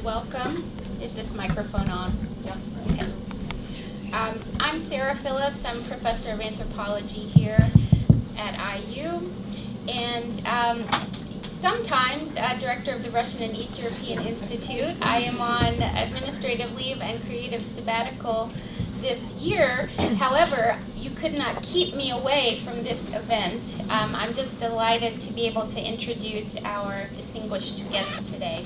welcome. Is this microphone on? Yeah. Okay. I'm Sarah Phillips. I'm professor of anthropology here at IU. And sometimes director of the Russian and East European Institute. I am on administrative leave and creative sabbatical this year. However, you could not keep me away from this event. I'm just delighted to be able to introduce our distinguished guests today.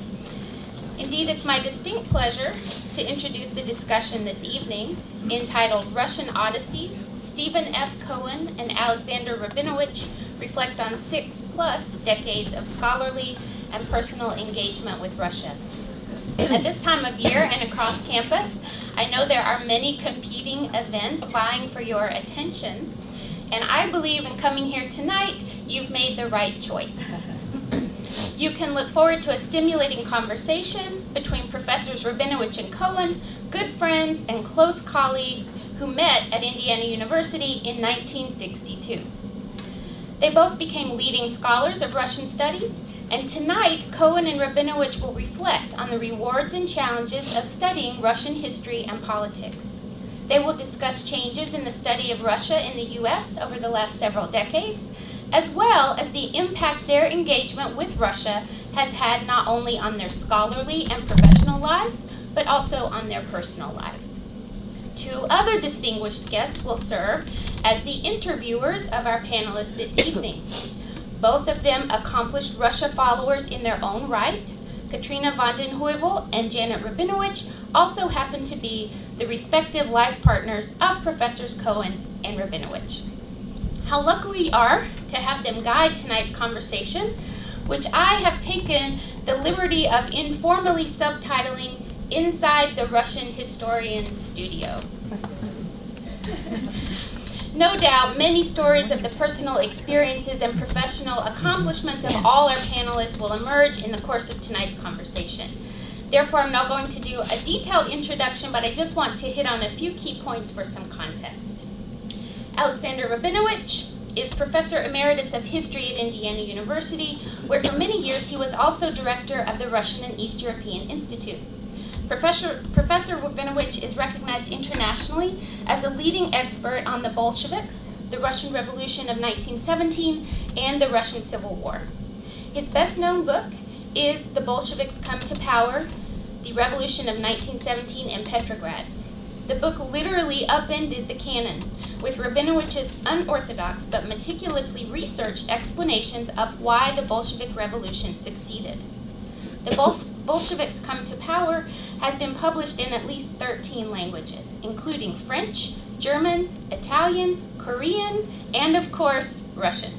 Indeed, it's my distinct pleasure to introduce the discussion this evening entitled Russian Odysseys, Stephen F. Cohen and Alexander Rabinowitch reflect on 6+ decades of scholarly and personal engagement with Russia. At this time of year and across campus, I know there are many competing events vying for your attention, and I believe in coming here tonight, you've made the right choice. You can look forward to a stimulating conversation between Professors Rabinowitch and Cohen, good friends and close colleagues who met at Indiana University in 1962. They both became leading scholars of Russian studies, and tonight, Cohen and Rabinowitch will reflect on the rewards and challenges of studying Russian history and politics. They will discuss changes in the study of Russia in the U.S. over the last several decades, as well as the impact their engagement with Russia has had not only on their scholarly and professional lives, but also on their personal lives. Two other distinguished guests will serve as the interviewers of our panelists this evening. Both of them accomplished Russia followers in their own right. Katrina vanden Heuvel and Janet Rabinowitch also happen to be the respective life partners of Professors Cohen and Rabinowitch. How lucky we are to have them guide tonight's conversation, which I have taken the liberty of informally subtitling Inside the Russian Historian's Studio. No doubt, many stories of the personal experiences and professional accomplishments of all our panelists will emerge in the course of tonight's conversation. Therefore, I'm not going to do a detailed introduction, but I just want to hit on a few key points for some context. Alexander Rabinowitch is Professor Emeritus of History at Indiana University, where for many years he was also director of the Russian and East European Institute. Professor Rabinowitch is recognized internationally as a leading expert on the Bolsheviks, the Russian Revolution of 1917, and the Russian Civil War. His best-known book is The Bolsheviks Come to Power, the Revolution of 1917 in Petrograd. The book literally upended the canon, with Rabinowicz's unorthodox but meticulously researched explanations of why the Bolshevik Revolution succeeded. The Bolsheviks Come to Power has been published in at least 13 languages, including French, German, Italian, Korean, and of course, Russian.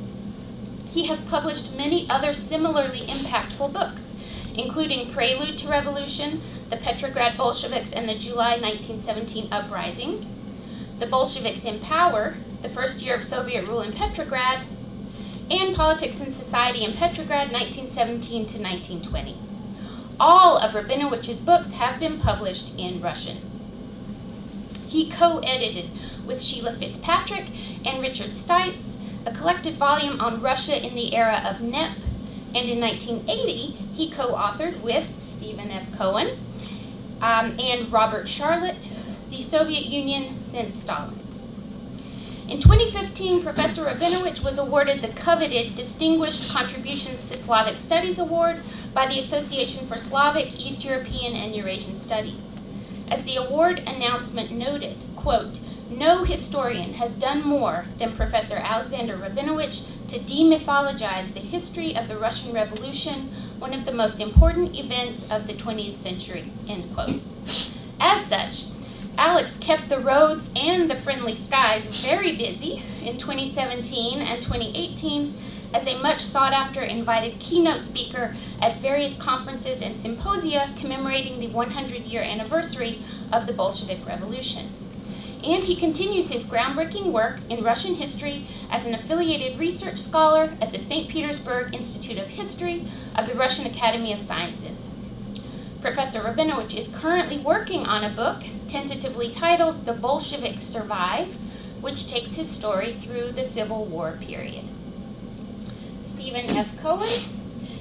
He has published many other similarly impactful books, including Prelude to Revolution, The Petrograd Bolsheviks and the July 1917 Uprising, The Bolsheviks in Power, The First Year of Soviet Rule in Petrograd, and Politics and Society in Petrograd, 1917 to 1920. All of Rabinowicz's books have been published in Russian. He co-edited with Sheila Fitzpatrick and Richard Stites a collected volume on Russia in the era of NEP, and in 1980 he co-authored with Stephen F. Cohen and Robert Charlotte, The Soviet Union Since Stalin. In 2015, Professor Rabinowitch was awarded the coveted Distinguished Contributions to Slavic Studies Award by the Association for Slavic, East European, and Eurasian Studies. As the award announcement noted, quote, "No historian has done more than Professor Alexander Rabinowitch to demythologize the history of the Russian Revolution, one of the most important events of the 20th century," end quote. As such, Alex kept the roads and the friendly skies very busy in 2017 and 2018 as a much sought-after invited keynote speaker at various conferences and symposia commemorating the 100-year anniversary of the Bolshevik Revolution. And he continues his groundbreaking work in Russian history as an affiliated research scholar at the St. Petersburg Institute of History of the Russian Academy of Sciences. Professor Rabinowitch is currently working on a book tentatively titled The Bolsheviks Survive, which takes his story through the Civil War period. Stephen F. Cohen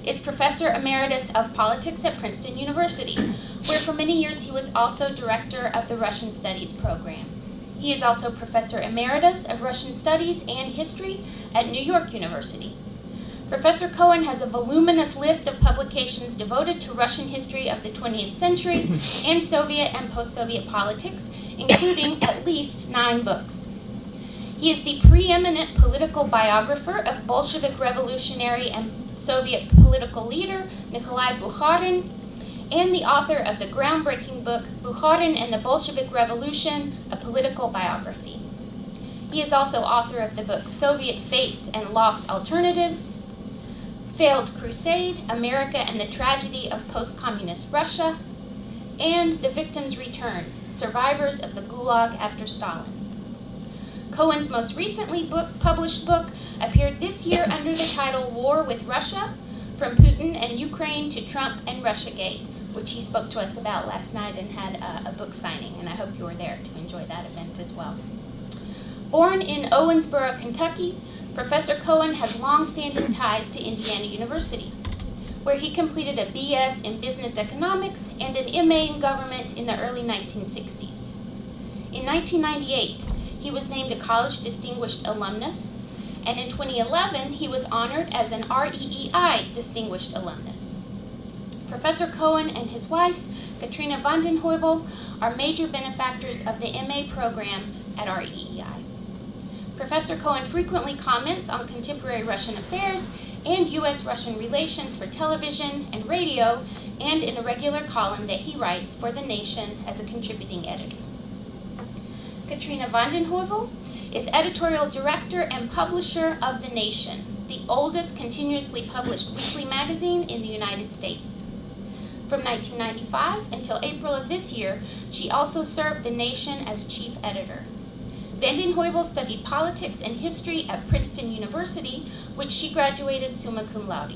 is Professor Emeritus of Politics at Princeton University, where for many years he was also director of the Russian Studies program. He is also Professor Emeritus of Russian Studies and History at New York University. Professor Cohen has a voluminous list of publications devoted to Russian history of the 20th century and Soviet and post-Soviet politics, including at least 9 books. He is the preeminent political biographer of Bolshevik revolutionary and Soviet political leader Nikolai Bukharin, and the author of the groundbreaking book Bukharin and the Bolshevik Revolution, a Political Biography. He is also author of the book Soviet Fates and Lost Alternatives, Failed Crusade, America and the Tragedy of Post-Communist Russia, and The Victim's Return, Survivors of the Gulag After Stalin. Cohen's most recently published book appeared this year under the title War with Russia, From Putin and Ukraine to Trump and Russiagate, which he spoke to us about last night and had a book signing, and I hope you were there to enjoy that event as well. Born in Owensboro, Kentucky, Professor Cohen has long-standing ties to Indiana University, where he completed a BS in Business Economics and an MA in Government in the early 1960s. In 1998, he was named a College Distinguished Alumnus, and in 2011, he was honored as an REEI Distinguished Alumnus. Professor Cohen and his wife, Katrina Heuvel, are major benefactors of the MA program at REEI. Professor Cohen frequently comments on contemporary Russian affairs and U.S.-Russian relations for television and radio, and in a regular column that he writes for The Nation as a contributing editor. Katrina Heuvel is editorial director and publisher of The Nation, the oldest continuously published weekly magazine in the United States. From 1995 until April of this year, she also served The Nation as chief editor. Vanden Heuvel studied politics and history at Princeton University, which she graduated summa cum laude.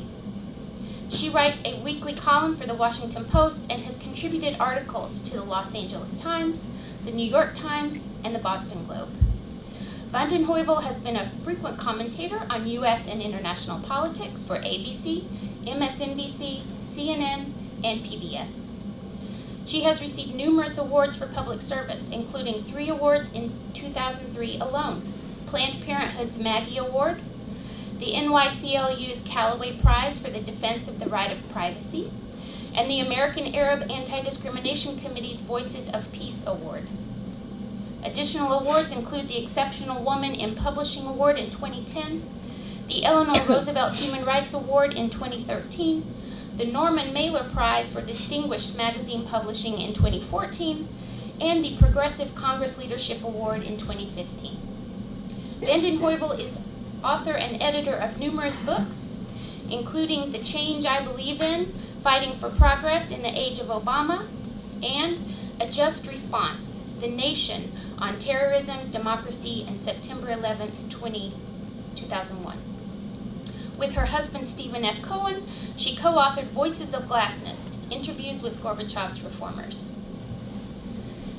She writes a weekly column for the Washington Post and has contributed articles to the Los Angeles Times, the New York Times, and the Boston Globe. Vanden Heuvel has been a frequent commentator on U.S. and international politics for ABC, MSNBC, CNN, and PBS. She has received numerous awards for public service, including 3 awards in 2003 alone: Planned Parenthood's Maggie Award, the NYCLU's Callaway Prize for the Defense of the Right of Privacy, and the American Arab Anti-Discrimination Committee's Voices of Peace Award. Additional awards include the Exceptional Woman in Publishing Award in 2010, the Eleanor Roosevelt Human Rights Award in 2013, the Norman Mailer Prize for Distinguished Magazine Publishing in 2014, and the Progressive Congress Leadership Award in 2015. Vanden Heuvel is author and editor of numerous books, including The Change I Believe In, Fighting for Progress in the Age of Obama, and A Just Response, The Nation on Terrorism, Democracy, and September 11th, 2001. With her husband, Stephen F. Cohen, she co-authored Voices of Glasnost, Interviews with Gorbachev's Reformers.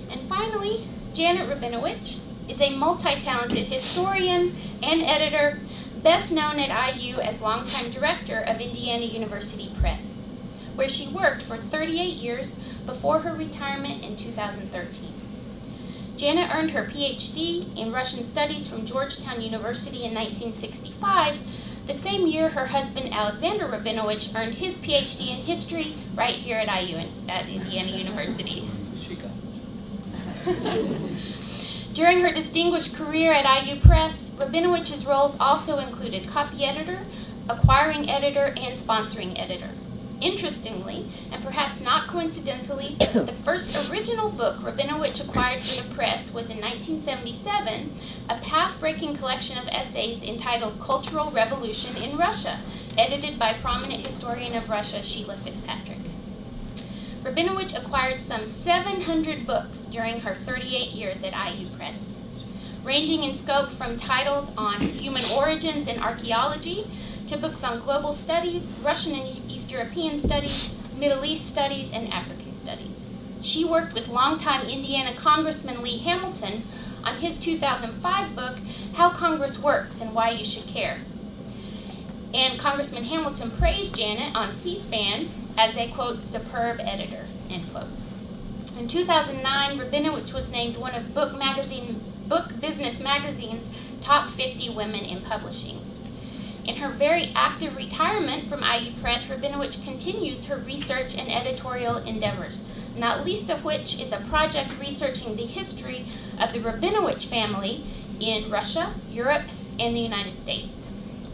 And finally, Janet Rabinowitch is a multi-talented historian and editor, best known at IU as longtime director of Indiana University Press, where she worked for 38 years before her retirement in 2013. Janet earned her PhD in Russian Studies from Georgetown University in 1965, the same year her husband Alexander Rabinowitch earned his PhD in history right here at IU at Indiana University. During her distinguished career at IU Press, Rabinowich's roles also included copy editor, acquiring editor, and sponsoring editor. Interestingly, and perhaps not coincidentally, the first original book Rabinowitch acquired for the press was in 1977, a path-breaking collection of essays entitled Cultural Revolution in Russia, edited by prominent historian of Russia, Sheila Fitzpatrick. Rabinowitch acquired some 700 books during her 38 years at IU Press, ranging in scope from titles on human origins and archaeology to books on global studies, Russian and East European studies, Middle East studies, and African studies. She worked with longtime Indiana Congressman Lee Hamilton on his 2005 book, How Congress Works and Why You Should Care. And Congressman Hamilton praised Janet on C-SPAN as a, quote, superb editor, end quote. In 2009, Rabinowitch was named one of Book Business Magazine's top 50 women in publishing. In her very active retirement from IU Press, Rabinowitch continues her research and editorial endeavors, not least of which is a project researching the history of the Rabinowitch family in Russia, Europe, and the United States.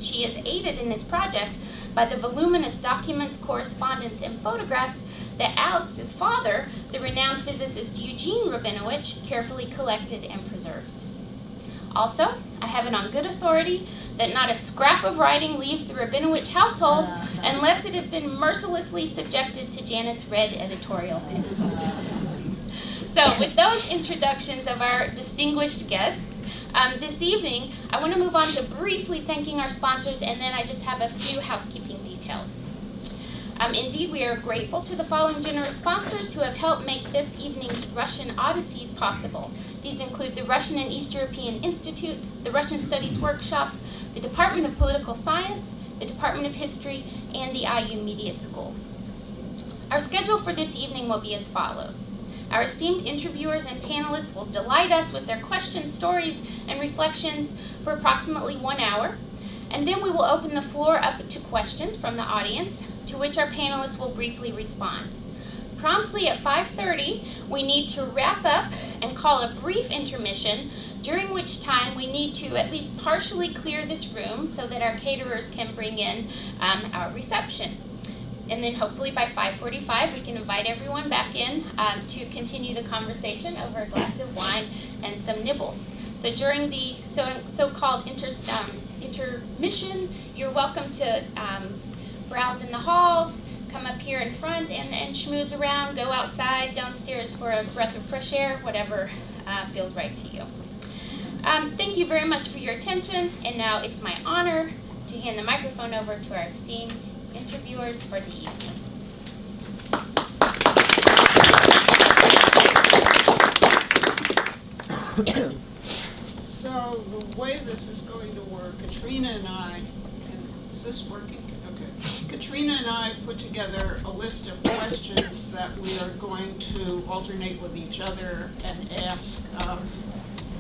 She is aided in this project by the voluminous documents, correspondence, and photographs that Alex's father, the renowned physicist Eugene Rabinowitch, carefully collected and preserved. Also, I have it on good authority that not a scrap of writing leaves the Rabinowitch household unless it has been mercilessly subjected to Janet's red editorial pen. So, with those introductions of our distinguished guests, this evening, I want to move on to briefly thanking our sponsors, and then I just have a few housekeeping details. Indeed, we are grateful to the following generous sponsors who have helped make this evening's Russian Odysseys possible. These include the Russian and East European Institute, the Russian Studies Workshop, the Department of Political Science, the Department of History, and the IU Media School. Our schedule for this evening will be as follows. Our esteemed interviewers and panelists will delight us with their questions, stories, and reflections for approximately 1 hour, and then we will open the floor up to questions from the audience, to which our panelists will briefly respond. Promptly at 5:30, we need to wrap up and call a brief intermission, during which time we need to at least partially clear this room so that our caterers can bring in our reception. And then hopefully by 5:45, we can invite everyone back in to continue the conversation over a glass of wine and some nibbles. So during the so-called intermission, you're welcome to browse in the halls, come up here in front and schmooze around, go outside, downstairs for a breath of fresh air, whatever feels right to you. Thank you very much for your attention, and now it's my honor to hand the microphone over to our esteemed interviewers for the evening. So the way this is going to work, Katrina and I, is this working? Okay. Katrina and I put together a list of questions that we are going to alternate with each other and ask of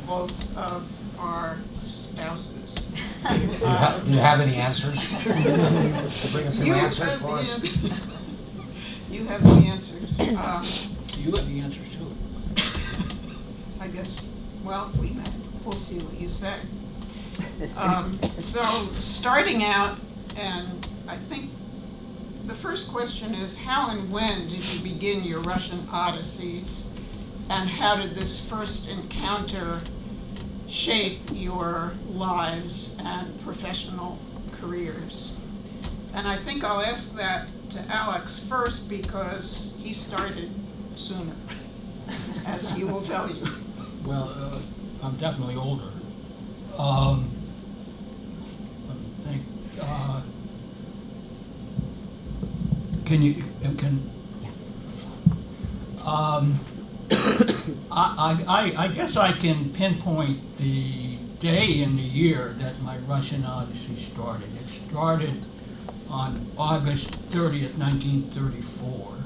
both of our spouses. Do you have any answers? Bring a few answers for us. You have the answers. You have the answers to it. I guess, well, we'll see what you say. So starting out, and I think the first question is, how and when did you begin your Russian Odysseys, and how did this first encounter shape your lives and professional careers? And I think I'll ask that to Alex first because he started sooner, as he will tell you. Well, I'm definitely older. Let me think. I guess I can pinpoint the day and the year that my Russian Odyssey started. It started on August 30th, 1934,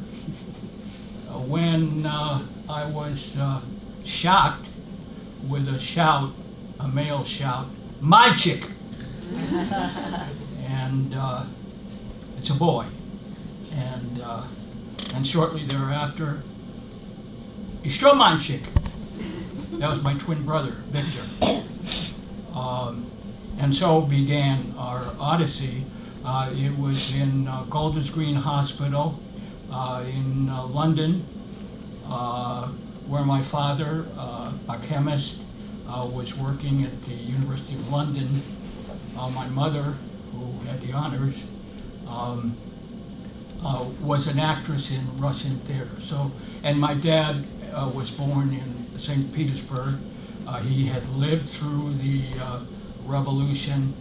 when I was shocked with a shout, a male shout, "Mальчик!" And it's a boy. And shortly thereafter, "Еще мальчик!" That was my twin brother, Victor. And so began our Odyssey. It was in Golders Green Hospital in London, where my father, a chemist, was working at the University of London. My mother, who had the honors, was an actress in Russian theater. So, and my dad was born in St. Petersburg. He had lived through the revolution